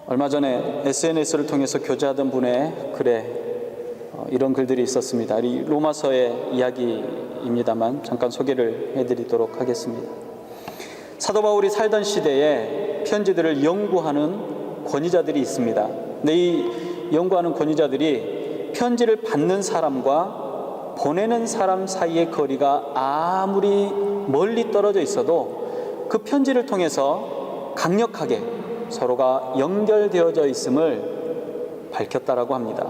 얼마 전에 SNS를 통해서 교제하던 분의 글에 이런 글들이 있었습니다. 이 로마서의 이야기입니다만 잠깐 소개를 해드리도록 하겠습니다. 사도 바울이 살던 시대에 편지들을 연구하는 권위자들이 있습니다. 근데 이 연구하는 권위자들이 편지를 받는 사람과 보내는 사람 사이의 거리가 아무리 멀리 떨어져 있어도 그 편지를 통해서 강력하게 서로가 연결되어져 있음을 밝혔다라고 합니다.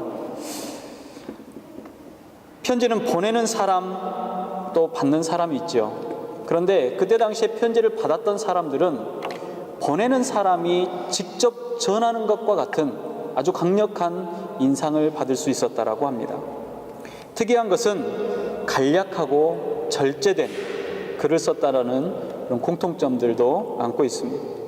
편지는 보내는 사람 또 받는 사람이 있죠. 그런데 그때 당시에 편지를 받았던 사람들은 보내는 사람이 직접 전하는 것과 같은 아주 강력한 인상을 받을 수 있었다라고 합니다. 특이한 것은 간략하고 절제된 글을 썼다라는 이런 공통점들도 안고 있습니다.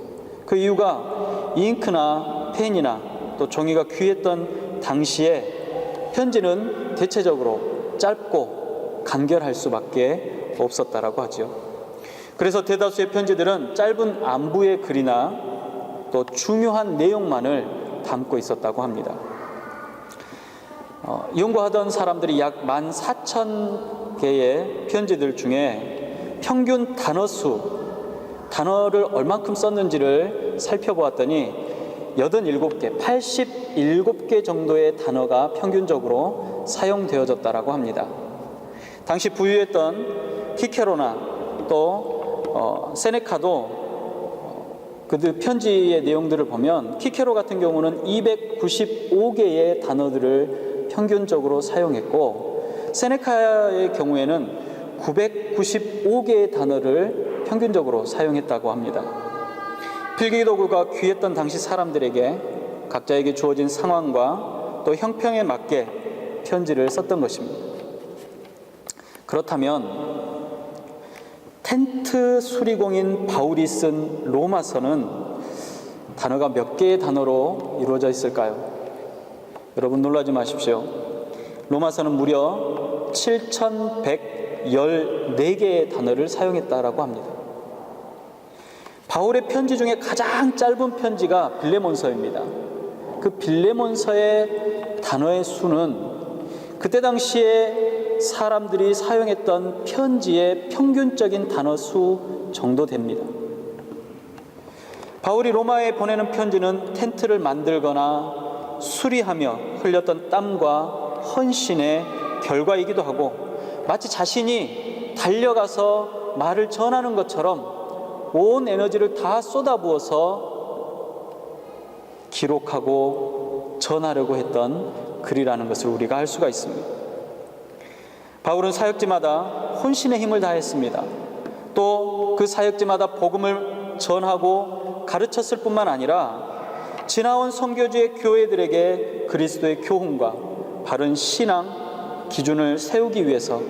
그 이유가 잉크나 펜이나 또 종이가 귀했던 당시에 편지는 대체적으로 짧고 간결할 수밖에 없었다라고 하죠. 그래서 대다수의 편지들은 짧은 안부의 글이나 또 중요한 내용만을 담고 있었다고 합니다. 연구하던 사람들이 약 14,000개의 편지들 중에 평균 단어를 얼만큼 썼는지를 살펴보았더니 87개, 87개 정도의 단어가 평균적으로 사용되어졌다라고 합니다. 당시 부유했던 키케로나 또 세네카도 그들 편지의 내용들을 보면 키케로 같은 경우는 295개의 단어들을 평균적으로 사용했고 세네카의 경우에는 995개의 단어를 평균적으로 사용했다고 합니다. 필기도구가 귀했던 당시 사람들에게 각자에게 주어진 상황과 또 형평에 맞게 편지를 썼던 것입니다. 그렇다면 텐트 수리공인 바울이 쓴 로마서는 단어가 몇 개의 단어로 이루어져 있을까요? 여러분 놀라지 마십시오. 로마서는 무려 7,114개의 단어를 사용했다라고 합니다. 바울의 편지 중에 가장 짧은 편지가 빌레몬서입니다. 그 빌레몬서의 단어의 수는 그때 당시에 사람들이 사용했던 편지의 평균적인 단어 수 정도 됩니다. 바울이 로마에 보내는 편지는 텐트를 만들거나 수리하며 흘렸던 땀과 헌신의 결과이기도 하고 마치 자신이 달려가서 말을 전하는 것처럼 온 에너지를 다 쏟아부어서 기록하고 전하려고 했던 글이라는 것을 우리가 알 수가 있습니다. 바울은 사역지마다 혼신의 힘을 다했습니다. 또 그 사역지마다 복음을 전하고 가르쳤을 뿐만 아니라 지나온 선교지의 교회들에게 그리스도의 교훈과 바른 신앙 기준을 세우기 위해서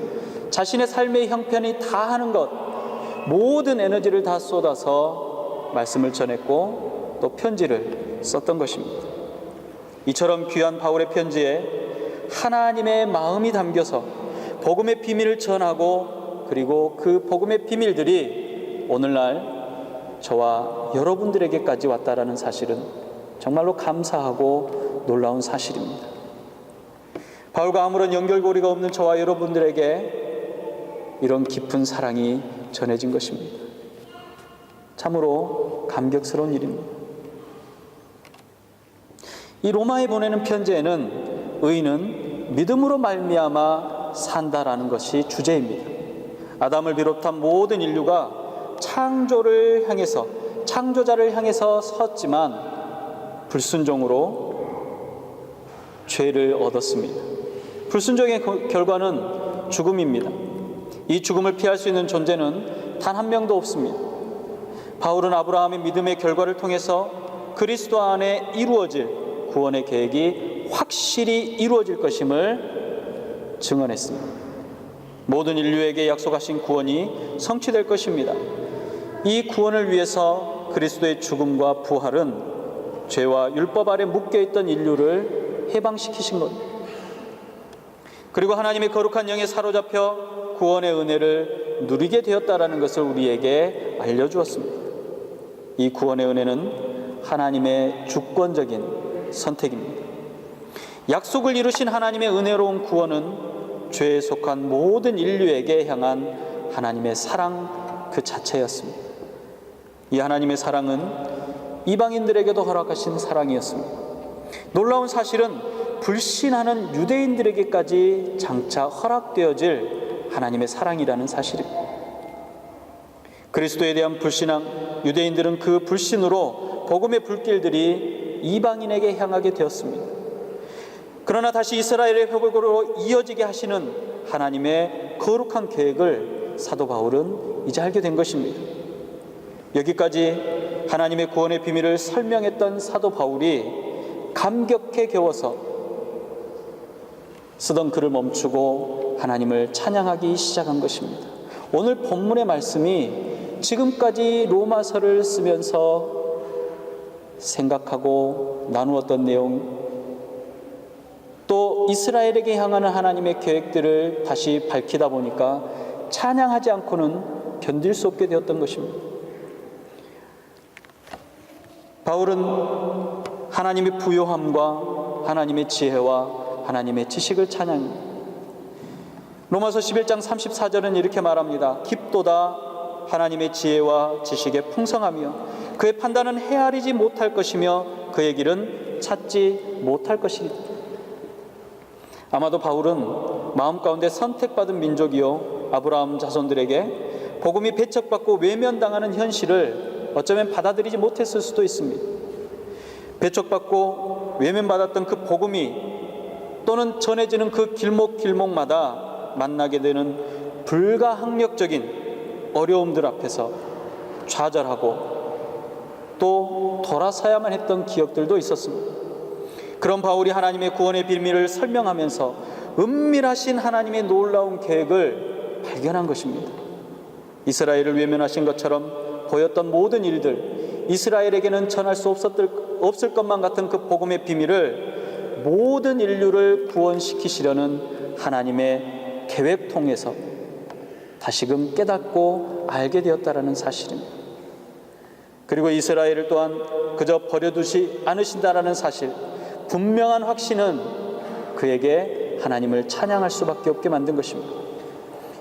자신의 삶의 형편이 다하는 것 모든 에너지를 다 쏟아서 말씀을 전했고 또 편지를 썼던 것입니다. 이처럼 귀한 바울의 편지에 하나님의 마음이 담겨서 복음의 비밀을 전하고 그리고 그 복음의 비밀들이 오늘날 저와 여러분들에게까지 왔다라는 사실은 정말로 감사하고 놀라운 사실입니다. 바울과 아무런 연결고리가 없는 저와 여러분들에게 이런 깊은 사랑이 전해진 것입니다. 참으로 감격스러운 일입니다. 이 로마에 보내는 편지에는 의인은 믿음으로 말미암아 산다라는 것이 주제입니다. 아담을 비롯한 모든 인류가 창조자를 향해서 섰지만 불순종으로 죄를 얻었습니다. 불순종의 결과는 죽음입니다. 이 죽음을 피할 수 있는 존재는 단 한 명도 없습니다. 바울은 아브라함의 믿음의 결과를 통해서 그리스도 안에 이루어질 구원의 계획이 확실히 이루어질 것임을 증언했습니다. 모든 인류에게 약속하신 구원이 성취될 것입니다. 이 구원을 위해서 그리스도의 죽음과 부활은 죄와 율법 아래 묶여있던 인류를 해방시키신 겁니다. 그리고 하나님의 거룩한 영에 사로잡혀 구원의 은혜를 누리게 되었다라는 것을 우리에게 알려주었습니다. 이 구원의 은혜는 하나님의 주권적인 선택입니다. 약속을 이루신 하나님의 은혜로운 구원은 죄에 속한 모든 인류에게 향한 하나님의 사랑 그 자체였습니다. 이 하나님의 사랑은 이방인들에게도 허락하신 사랑이었습니다. 놀라운 사실은 불신하는 유대인들에게까지 장차 허락되어질 하나님의 사랑이라는 사실입니다. 그리스도에 대한 불신한 유대인들은 그 불신으로 복음의 불길들이 이방인에게 향하게 되었습니다. 그러나 다시 이스라엘의 회복으로 이어지게 하시는 하나님의 거룩한 계획을 사도 바울은 이제 알게 된 것입니다. 여기까지 하나님의 구원의 비밀을 설명했던 사도 바울이 감격해 겨워서 쓰던 글을 멈추고 하나님을 찬양하기 시작한 것입니다. 오늘 본문의 말씀이 지금까지 로마서를 쓰면서 생각하고 나누었던 내용, 또 이스라엘에게 향하는 하나님의 계획들을 다시 밝히다 보니까 찬양하지 않고는 견딜 수 없게 되었던 것입니다. 바울은 하나님의 부요함과 하나님의 지혜와 하나님의 지식을 찬양합니다. 로마서 11장 34절은 이렇게 말합니다. 깊도다 하나님의 지혜와 지식의 풍성하며 그의 판단은 헤아리지 못할 것이며 그의 길은 찾지 못할 것이다. 아마도 바울은 마음 가운데 선택받은 민족이요 아브라함 자손들에게 복음이 배척받고 외면당하는 현실을 어쩌면 받아들이지 못했을 수도 있습니다. 배척받고 외면받았던 그 복음이 또는 전해지는 그 길목길목마다 만나게 되는 불가항력적인 어려움들 앞에서 좌절하고 또 돌아서야만 했던 기억들도 있었습니다. 그런 바울이 하나님의 구원의 비밀을 설명하면서 은밀하신 하나님의 놀라운 계획을 발견한 것입니다. 이스라엘을 외면하신 것처럼 보였던 모든 일들, 이스라엘에게는 전할 수 없을 것만 같은 그 복음의 비밀을 모든 인류를 구원시키시려는 하나님의 계획 통해서 다시금 깨닫고 알게 되었다라는 사실입니다. 그리고 이스라엘을 또한 그저 버려두지 않으신다라는 사실, 분명한 확신은 그에게 하나님을 찬양할 수밖에 없게 만든 것입니다.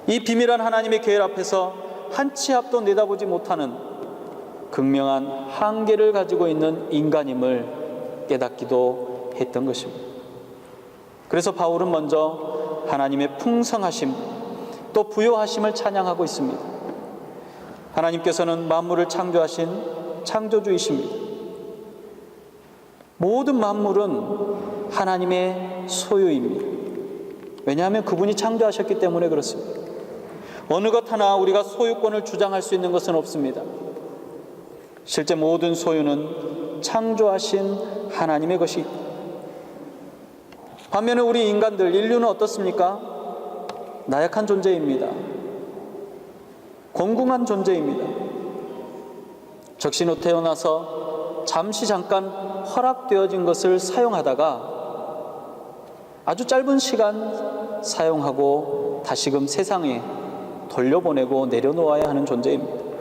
이 비밀한 하나님의 계획 앞에서 한 치 앞도 내다보지 못하는 극명한 한계를 가지고 있는 인간임을 깨닫기도 했던 것입니다. 그래서 바울은 먼저 하나님의 풍성하심 또 부요하심을 찬양하고 있습니다. 하나님께서는 만물을 창조하신 창조주이십니다. 모든 만물은 하나님의 소유입니다. 왜냐하면 그분이 창조하셨기 때문에 그렇습니다. 어느 것 하나 우리가 소유권을 주장할 수 있는 것은 없습니다. 실제 모든 소유는 창조하신 하나님의 것이. 반면에 우리 인간들, 인류는 어떻습니까? 나약한 존재입니다. 공궁한 존재입니다. 적신호 태어나서 잠깐 허락되어진 것을 사용하다가 아주 짧은 시간 사용하고 다시금 세상에 돌려보내고 내려놓아야 하는 존재입니다.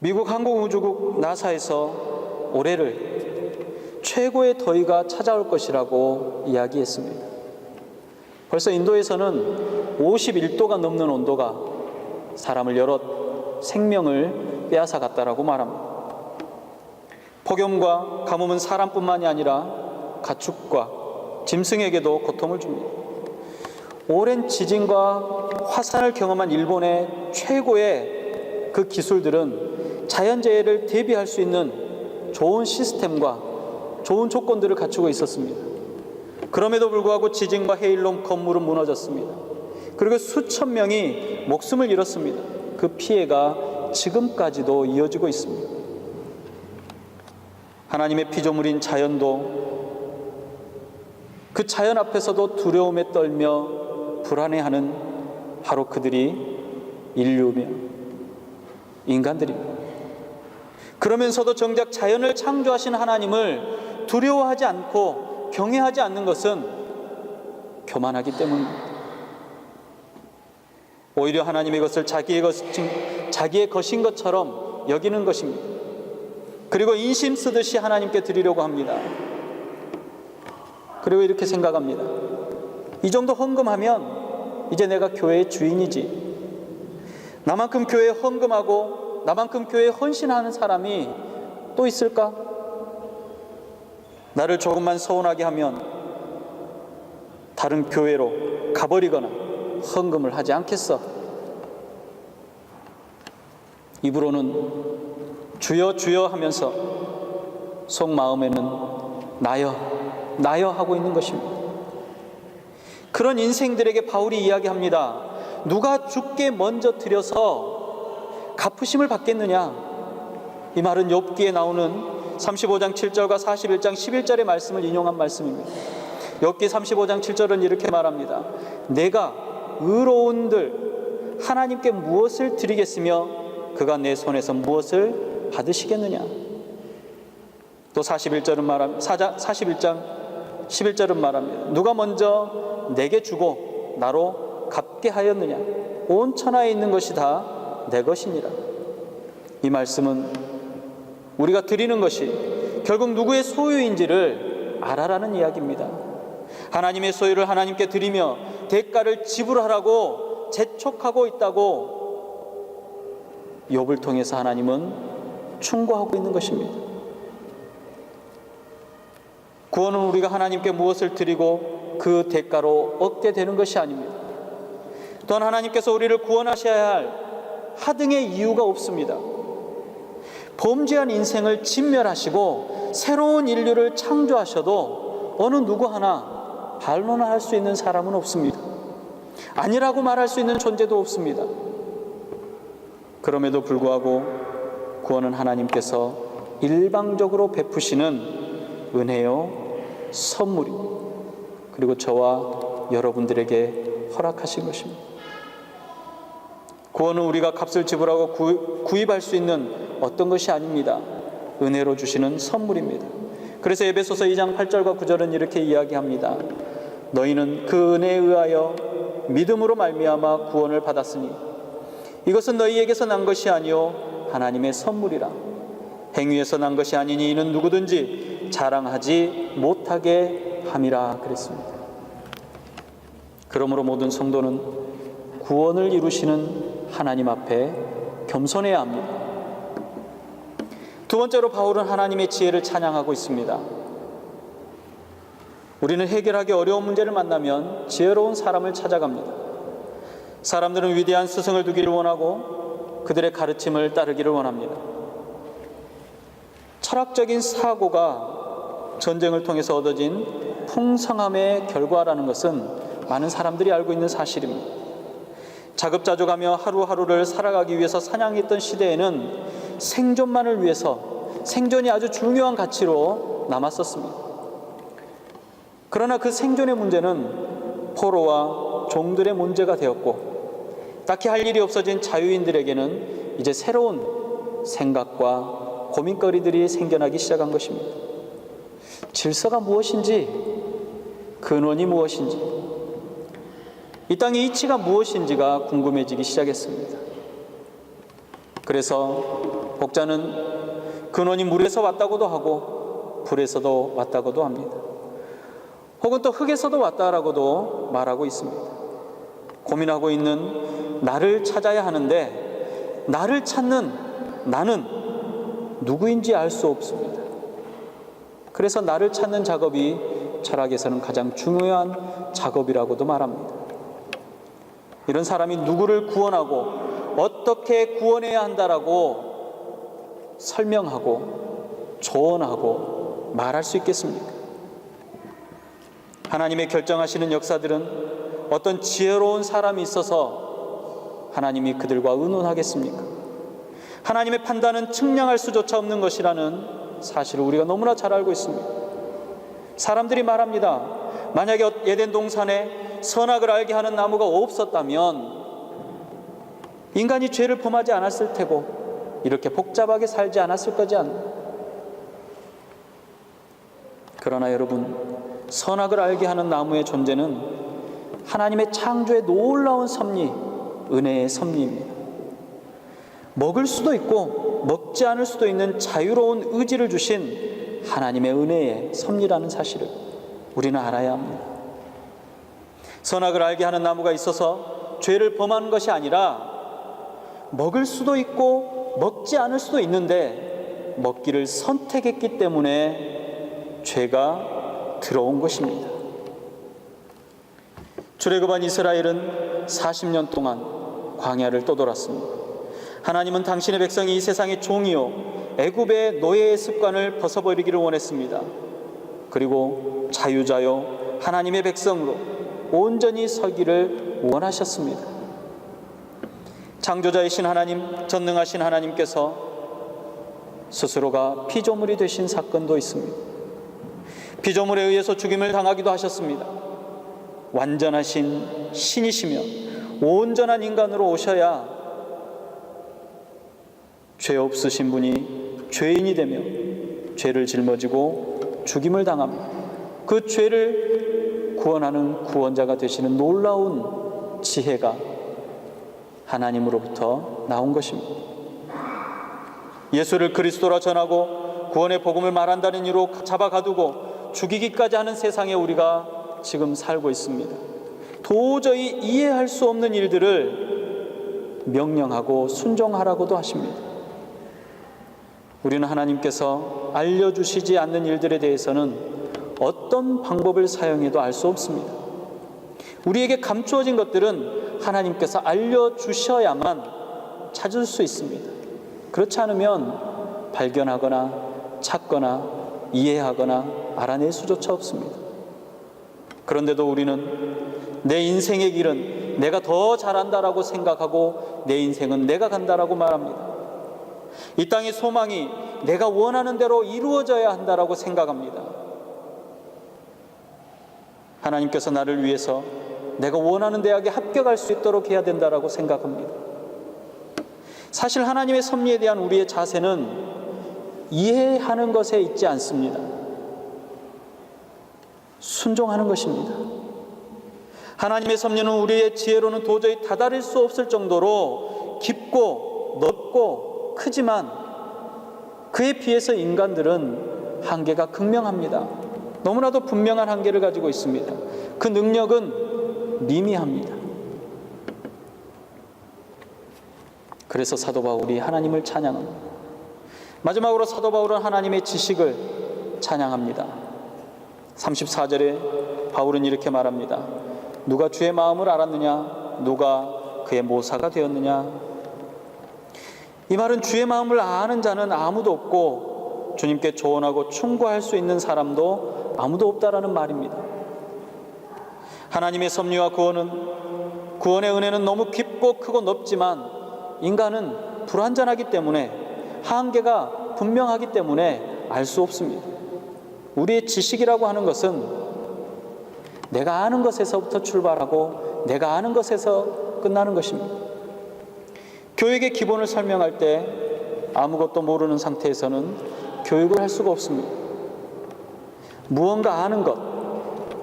미국 항공우주국 나사에서 올해를 최고의 더위가 찾아올 것이라고 이야기했습니다. 벌써 인도에서는 51도가 넘는 온도가 사람을 여러 생명을 빼앗아갔다라고 말합니다. 폭염과 가뭄은 사람뿐만이 아니라 가축과 짐승에게도 고통을 줍니다. 오랜 지진과 화산을 경험한 일본의 최고의 그 기술들은 자연재해를 대비할 수 있는 좋은 시스템과 좋은 조건들을 갖추고 있었습니다. 그럼에도 불구하고 지진과 해일로 건물은 무너졌습니다. 그리고 수천 명이 목숨을 잃었습니다. 그 피해가 지금까지도 이어지고 있습니다. 하나님의 피조물인 자연도 그 자연 앞에서도 두려움에 떨며 불안해하는 바로 그들이 인류며 인간들입니다. 그러면서도 정작 자연을 창조하신 하나님을 두려워하지 않고 경외하지 않는 것은 교만하기 때문입니다. 오히려 하나님의 것을 자기의 자기의 것인 것처럼 여기는 것입니다. 그리고 인심 쓰듯이 하나님께 드리려고 합니다. 그리고 이렇게 생각합니다. 이 정도 헌금하면 이제 내가 교회의 주인이지. 나만큼 교회에 헌금하고 나만큼 교회에 헌신하는 사람이 또 있을까? 나를 조금만 서운하게 하면 다른 교회로 가버리거나 헌금을 하지 않겠어. 입으로는 주여 주여 하면서 속마음에는 나여 하고 있는 것입니다. 그런 인생들에게 바울이 이야기합니다. 누가 주께 먼저 드려서 갚으심을 받겠느냐? 이 말은 욥기에 나오는 35장 7절과 41장 11절의 말씀을 인용한 말씀입니다. 욥기 35장 7절은 이렇게 말합니다. 내가 의로운들 하나님께 무엇을 드리겠으며 그가 내 손에서 무엇을 받으시겠느냐? 또 41장 11절은 말합니다. 누가 먼저 내게 주고 나로 갚게 하였느냐? 온 천하에 있는 것이 다 내 것이니라. 이 말씀은 우리가 드리는 것이 결국 누구의 소유인지를 알아라는 이야기입니다. 하나님의 소유를 하나님께 드리며 대가를 지불하라고 재촉하고 있다고 욥을 통해서 하나님은 충고하고 있는 것입니다. 구원은 우리가 하나님께 무엇을 드리고 그 대가로 얻게 되는 것이 아닙니다. 또한 하나님께서 우리를 구원하셔야 할 하등의 이유가 없습니다. 범죄한 인생을 진멸하시고 새로운 인류를 창조하셔도 어느 누구 하나 반론할 수 있는 사람은 없습니다. 아니라고 말할 수 있는 존재도 없습니다. 그럼에도 불구하고 구원은 하나님께서 일방적으로 베푸시는 은혜요 선물입니다. 그리고 저와 여러분들에게 허락하신 것입니다. 구원은 우리가 값을 지불하고 구입할 수 있는 어떤 것이 아닙니다. 은혜로 주시는 선물입니다. 그래서 에베소서 2장 8절과 9절은 이렇게 이야기합니다. 너희는 그 은혜에 의하여 믿음으로 말미암아 구원을 받았으니 이것은 너희에게서 난 것이 아니요 하나님의 선물이라. 행위에서 난 것이 아니니 이는 누구든지 자랑하지 못하게 함이라 그랬습니다. 그러므로 모든 성도는 구원을 이루시는 하나님 앞에 겸손해야 합니다. 두 번째로 바울은 하나님의 지혜를 찬양하고 있습니다. 우리는 해결하기 어려운 문제를 만나면 지혜로운 사람을 찾아갑니다. 사람들은 위대한 스승을 두기를 원하고 그들의 가르침을 따르기를 원합니다. 철학적인 사고가 전쟁을 통해서 얻어진 풍성함의 결과라는 것은 많은 사람들이 알고 있는 사실입니다. 자급자족하며 하루하루를 살아가기 위해서 사냥했던 시대에는 생존만을 위해서 생존이 아주 중요한 가치로 남았었습니다. 그러나 그 생존의 문제는 포로와 종들의 문제가 되었고 딱히 할 일이 없어진 자유인들에게는 이제 새로운 생각과 고민거리들이 생겨나기 시작한 것입니다. 질서가 무엇인지, 근원이 무엇인지, 이 땅의 이치가 무엇인지가 궁금해지기 시작했습니다. 그래서 복자는 근원이 물에서 왔다고도 하고 불에서도 왔다고도 합니다. 혹은 또 흙에서도 왔다라고도 말하고 있습니다. 고민하고 있는 나를 찾아야 하는데 나를 찾는 나는 누구인지 알 수 없습니다. 그래서 나를 찾는 작업이 철학에서는 가장 중요한 작업이라고도 말합니다. 이런 사람이 누구를 구원하고 어떻게 구원해야 한다라고 설명하고 조언하고 말할 수 있겠습니까? 하나님의 결정하시는 역사들은 어떤 지혜로운 사람이 있어서 하나님이 그들과 의논하겠습니까? 하나님의 판단은 측량할 수조차 없는 것이라는 사실을 우리가 너무나 잘 알고 있습니다. 사람들이 말합니다. 만약에 에덴 동산에 선악을 알게 하는 나무가 없었다면 인간이 죄를 범하지 않았을 테고 이렇게 복잡하게 살지 않았을 거지 않나. 그러나 여러분, 선악을 알게 하는 나무의 존재는 하나님의 창조의 놀라운 섭리, 은혜의 섭리입니다. 먹을 수도 있고 먹지 않을 수도 있는 자유로운 의지를 주신 하나님의 은혜의 섭리라는 사실을 우리는 알아야 합니다. 선악을 알게 하는 나무가 있어서 죄를 범하는 것이 아니라 먹을 수도 있고 먹지 않을 수도 있는데 먹기를 선택했기 때문에 죄가 들어온 것입니다. 출애굽한 이스라엘은 40년 동안 광야를 떠돌았습니다. 하나님은 당신의 백성이 이 세상의 종이요 애굽의 노예의 습관을 벗어버리기를 원했습니다. 그리고 자유자요 하나님의 백성으로 온전히 서기를 원하셨습니다. 창조자이신 하나님, 전능하신 하나님께서 스스로가 피조물이 되신 사건도 있습니다. 피조물에 의해서 죽임을 당하기도 하셨습니다. 완전하신 신이시며 온전한 인간으로 오셔야 죄 없으신 분이 죄인이 되며 죄를 짊어지고 죽임을 당합니다. 그 죄를 구원하는 구원자가 되시는 놀라운 지혜가 하나님으로부터 나온 것입니다. 예수를 그리스도라 전하고 구원의 복음을 말한다는 이유로 잡아 가두고 죽이기까지 하는 세상에 우리가 지금 살고 있습니다. 도저히 이해할 수 없는 일들을 명령하고 순종하라고도 하십니다. 우리는 하나님께서 알려주시지 않는 일들에 대해서는 어떤 방법을 사용해도 알 수 없습니다. 우리에게 감추어진 것들은 하나님께서 알려주셔야만 찾을 수 있습니다. 그렇지 않으면 발견하거나 찾거나 이해하거나 알아낼 수조차 없습니다. 그런데도 우리는 내 인생의 길은 내가 더 잘한다라고 생각하고 내 인생은 내가 간다라고 말합니다. 이 땅의 소망이 내가 원하는 대로 이루어져야 한다라고 생각합니다. 하나님께서 나를 위해서 내가 원하는 대학에 합격할 수 있도록 해야 된다라고 생각합니다. 사실 하나님의 섭리에 대한 우리의 자세는 이해하는 것에 있지 않습니다. 순종하는 것입니다. 하나님의 섭리는 우리의 지혜로는 도저히 다다를 수 없을 정도로 깊고 넓고 크지만 그에 비해서 인간들은 한계가 극명합니다. 너무나도 분명한 한계를 가지고 있습니다. 그 능력은 미미합니다. 그래서 사도 바울이 하나님을 찬양합니다. 마지막으로 사도 바울은 하나님의 지식을 찬양합니다. 34절에 바울은 이렇게 말합니다. 누가 주의 마음을 알았느냐? 누가 그의 모사가 되었느냐? 이 말은 주의 마음을 아는 자는 아무도 없고 주님께 조언하고 충고할 수 있는 사람도 아무도 없다라는 말입니다. 하나님의 섭리와 구원의 은혜는 너무 깊고 크고 넓지만 인간은 불완전하기 때문에 한계가 분명하기 때문에 알 수 없습니다. 우리의 지식이라고 하는 것은 내가 아는 것에서부터 출발하고 내가 아는 것에서 끝나는 것입니다. 교육의 기본을 설명할 때 아무것도 모르는 상태에서는 교육을 할 수가 없습니다. 무언가 아는 것,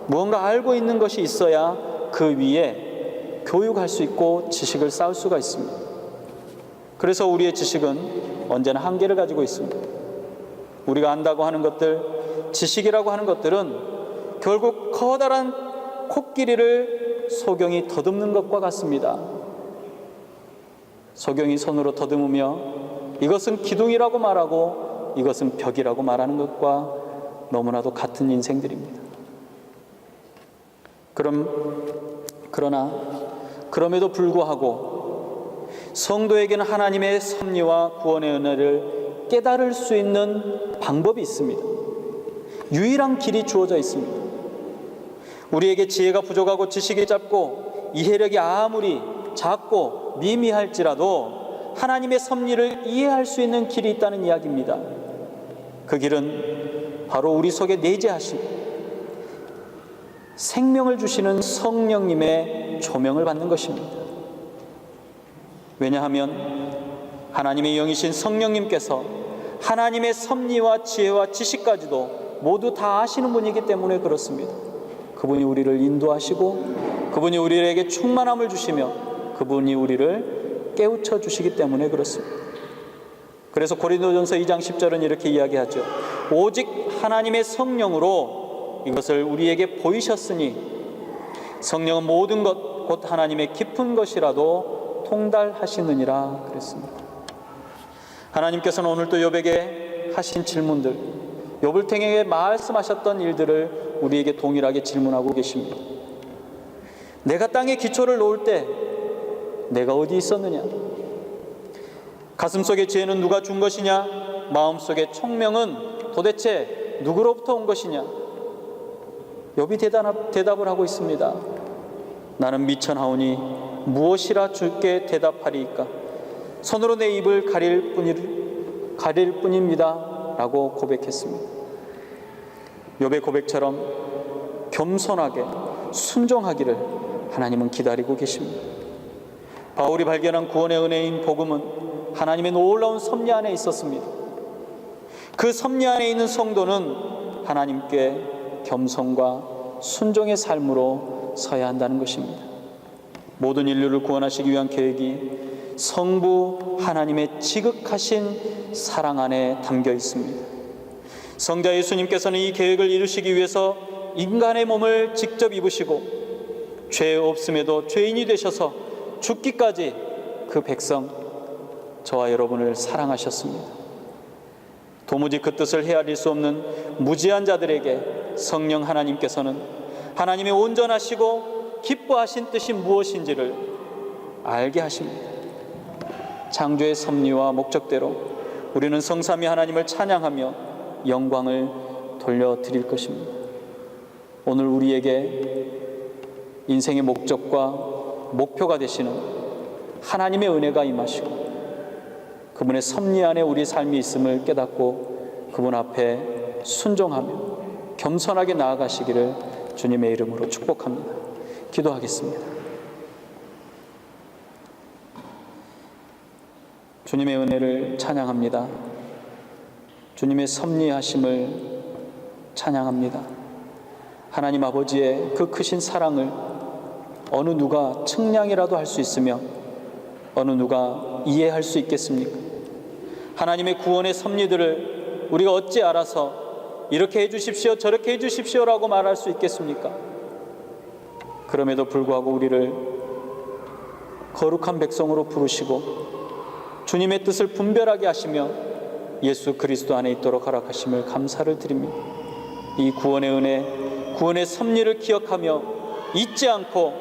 무언가 알고 있는 것이 있어야 그 위에 교육할 수 있고 지식을 쌓을 수가 있습니다. 그래서 우리의 지식은 언제나 한계를 가지고 있습니다. 우리가 안다고 하는 것들, 지식이라고 하는 것들은 결국 커다란 코끼리를 소경이 더듬는 것과 같습니다. 소경이 손으로 더듬으며 이것은 기둥이라고 말하고 이것은 벽이라고 말하는 것과 너무나도 같은 인생들입니다. 그럼에도 불구하고 성도에게는 하나님의 섭리와 구원의 은혜를 깨달을 수 있는 방법이 있습니다. 유일한 길이 주어져 있습니다. 우리에게 지혜가 부족하고 지식이 짧고 이해력이 아무리 작고 미미할지라도 하나님의 섭리를 이해할 수 있는 길이 있다는 이야기입니다. 그 길은 바로 우리 속에 내재하신 생명을 주시는 성령님의 조명을 받는 것입니다. 왜냐하면 하나님의 영이신 성령님께서 하나님의 섭리와 지혜와 지식까지도 모두 다 아시는 분이기 때문에 그렇습니다. 그분이 우리를 인도하시고 그분이 우리에게 충만함을 주시며 그분이 우리를 깨우쳐 주시기 때문에 그렇습니다. 그래서 고린도전서 2장 10절은 이렇게 이야기하죠. 오직 하나님의 성령으로 이것을 우리에게 보이셨으니 성령은 모든 것 곧 하나님의 깊은 것이라도 통달하시느니라 그랬습니다. 하나님께서는 오늘도 욥에게 하신 질문들, 욥을 통해 말씀하셨던 일들을 우리에게 동일하게 질문하고 계십니다. 내가 땅에 기초를 놓을 때 내가 어디 있었느냐? 가슴속의 죄는 누가 준 것이냐? 마음속의 총명은 도대체 누구로부터 온 것이냐? 욥이 대답을 하고 있습니다. 나는 미천하오니 무엇이라 주께 대답하리이까? 손으로 내 입을 가릴 뿐입니다 라고 고백했습니다. 욥의 고백처럼 겸손하게 순종하기를 하나님은 기다리고 계십니다. 바울이 발견한 구원의 은혜인 복음은 하나님의 놀라운 섭리 안에 있었습니다. 그 섭리 안에 있는 성도는 하나님께 겸손과 순종의 삶으로 서야 한다는 것입니다. 모든 인류를 구원하시기 위한 계획이 성부 하나님의 지극하신 사랑 안에 담겨 있습니다. 성자 예수님께서는 이 계획을 이루시기 위해서 인간의 몸을 직접 입으시고 죄 없음에도 죄인이 되셔서 죽기까지 그 백성 저와 여러분을 사랑하셨습니다. 도무지 그 뜻을 헤아릴 수 없는 무지한 자들에게 성령 하나님께서는 하나님의 온전하시고 기뻐하신 뜻이 무엇인지를 알게 하십니다. 창조의 섭리와 목적대로 우리는 성삼위 하나님을 찬양하며 영광을 돌려드릴 것입니다. 오늘 우리에게 인생의 목적과 목표가 되시는 하나님의 은혜가 임하시고 그분의 섭리 안에 우리 삶이 있음을 깨닫고 그분 앞에 순종하며 겸손하게 나아가시기를 주님의 이름으로 축복합니다. 기도하겠습니다. 주님의 은혜를 찬양합니다. 주님의 섭리하심을 찬양합니다. 하나님 아버지의 그 크신 사랑을 어느 누가 측량이라도 할 수 있으며 어느 누가 이해할 수 있겠습니까? 하나님의 구원의 섭리들을 우리가 어찌 알아서 이렇게 해주십시오 저렇게 해주십시오라고 말할 수 있겠습니까? 그럼에도 불구하고 우리를 거룩한 백성으로 부르시고 주님의 뜻을 분별하게 하시며 예수 그리스도 안에 있도록 허락하심을 감사를 드립니다. 이 구원의 은혜, 구원의 섭리를 기억하며 잊지 않고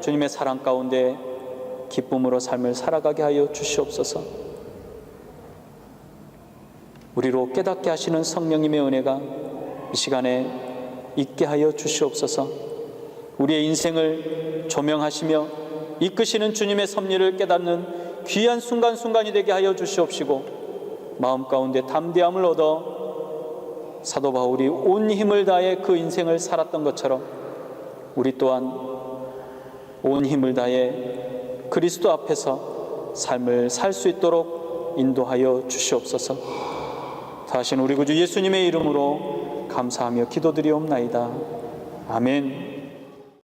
주님의 사랑 가운데 기쁨으로 삶을 살아가게 하여 주시옵소서. 우리로 깨닫게 하시는 성령님의 은혜가 이 시간에 있게 하여 주시옵소서. 우리의 인생을 조명하시며 이끄시는 주님의 섭리를 깨닫는 귀한 순간순간이 되게 하여 주시옵시고 마음 가운데 담대함을 얻어 사도 바울이 온 힘을 다해 그 인생을 살았던 것처럼 우리 또한 온 힘을 다해 그리스도 앞에서 삶을 살 수 있도록 인도하여 주시옵소서. 다신 우리 구주 예수님의 이름으로 감사하며 기도드리옵나이다. 아멘.